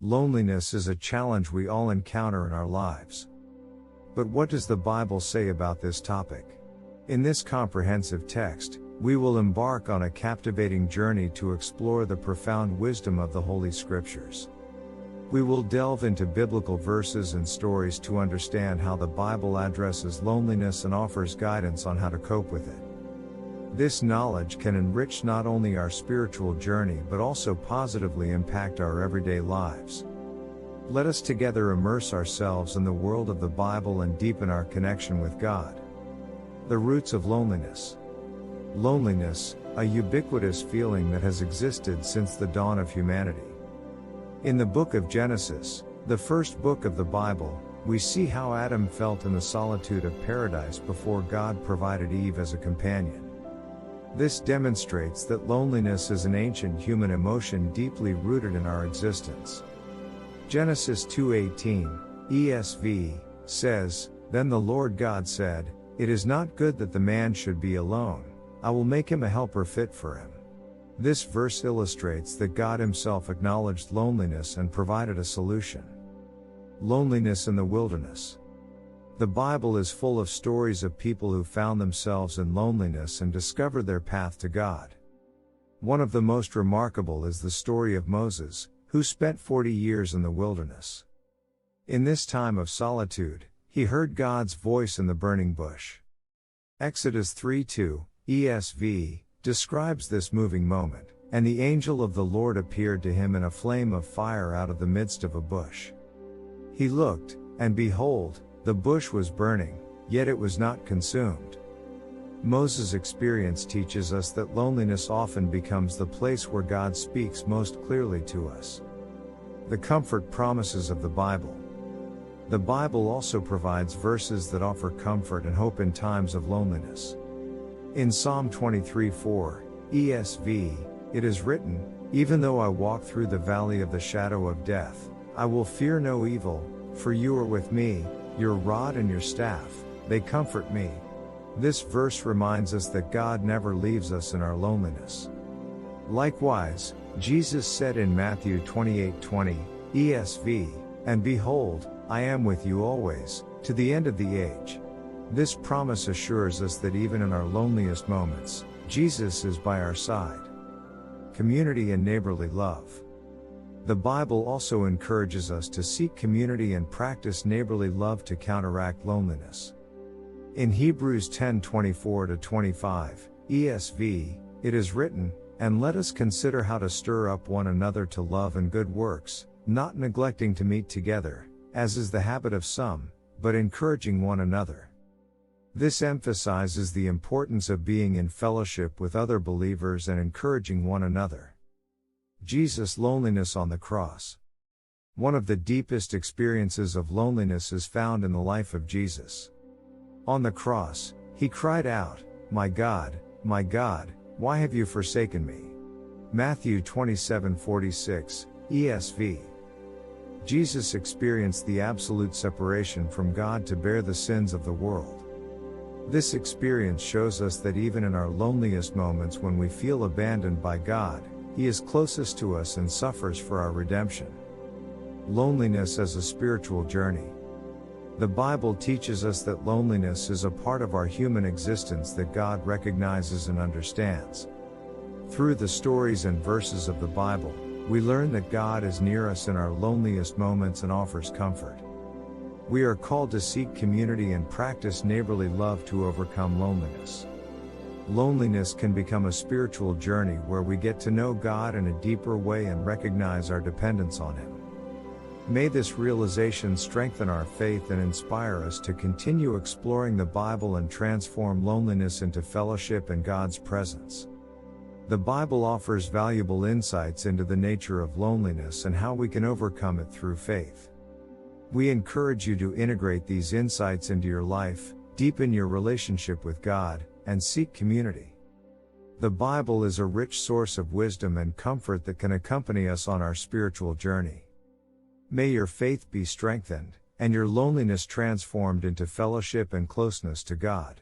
Loneliness is a challenge we all encounter in our lives. But what does the Bible say about this topic? In this comprehensive text, we will embark on a captivating journey to explore the profound wisdom of the Holy Scriptures. We will delve into biblical verses and stories to understand how the Bible addresses loneliness and offers guidance on how to cope with it. This knowledge can enrich not only our spiritual journey but also positively impact our everyday lives. Let us together immerse ourselves in the world of the Bible and deepen our connection with God. The roots of loneliness. Loneliness, a ubiquitous feeling that has existed since the dawn of humanity. In the book of Genesis, the first book of the Bible, we see how Adam felt in the solitude of paradise before God provided Eve as a companion. This demonstrates that loneliness is an ancient human emotion deeply rooted in our existence. Genesis 2:18, ESV, says, "Then the Lord God said, 'It is not good that the man should be alone. I will make him a helper fit for him.'" This verse illustrates that God Himself acknowledged loneliness and provided a solution. Loneliness in the wilderness. The Bible is full of stories of people who found themselves in loneliness and discovered their path to God. One of the most remarkable is the story of Moses, who spent 40 years in the wilderness. In this time of solitude, he heard God's voice in the burning bush. Exodus 3:2, ESV, describes this moving moment, "And the angel of the Lord appeared to him in a flame of fire out of the midst of a bush. He looked, and behold, the bush was burning, yet it was not consumed." Moses' experience teaches us that loneliness often becomes the place where God speaks most clearly to us. The comfort promises of the Bible. The Bible also provides verses that offer comfort and hope in times of loneliness. In Psalm 23:4, ESV, it is written, "Even though I walk through the valley of the shadow of death, I will fear no evil, for you are with me, your rod and your staff, they comfort me." This verse reminds us that God never leaves us in our loneliness. Likewise, Jesus said in Matthew 28:20, ESV, "And behold, I am with you always, to the end of the age." This promise assures us that even in our loneliest moments, Jesus is by our side. Community and neighborly love. The Bible also encourages us to seek community and practice neighborly love to counteract loneliness. In Hebrews 10:24-25, ESV, it is written, "And let us consider how to stir up one another to love and good works, not neglecting to meet together, as is the habit of some, but encouraging one another." This emphasizes the importance of being in fellowship with other believers and encouraging one another. Jesus' loneliness on the cross. One of the deepest experiences of loneliness is found in the life of Jesus. On the cross, he cried out, my God, why have you forsaken me?" Matthew 27:46, ESV. Jesus experienced the absolute separation from God to bear the sins of the world. This experience shows us that even in our loneliest moments when we feel abandoned by God, He is closest to us and suffers for our redemption. Loneliness as a spiritual journey. The Bible teaches us that loneliness is a part of our human existence that God recognizes and understands. Through the stories and verses of the Bible, we learn that God is near us in our loneliest moments and offers comfort. We are called to seek community and practice neighborly love to overcome loneliness. Loneliness can become a spiritual journey where we get to know God in a deeper way and recognize our dependence on Him. May this realization strengthen our faith and inspire us to continue exploring the Bible and transform loneliness into fellowship and God's presence. The Bible offers valuable insights into the nature of loneliness and how we can overcome it through faith. We encourage you to integrate these insights into your life, deepen your relationship with God, and seek community. The Bible is a rich source of wisdom and comfort that can accompany us on our spiritual journey. May your faith be strengthened, and your loneliness transformed into fellowship and closeness to God.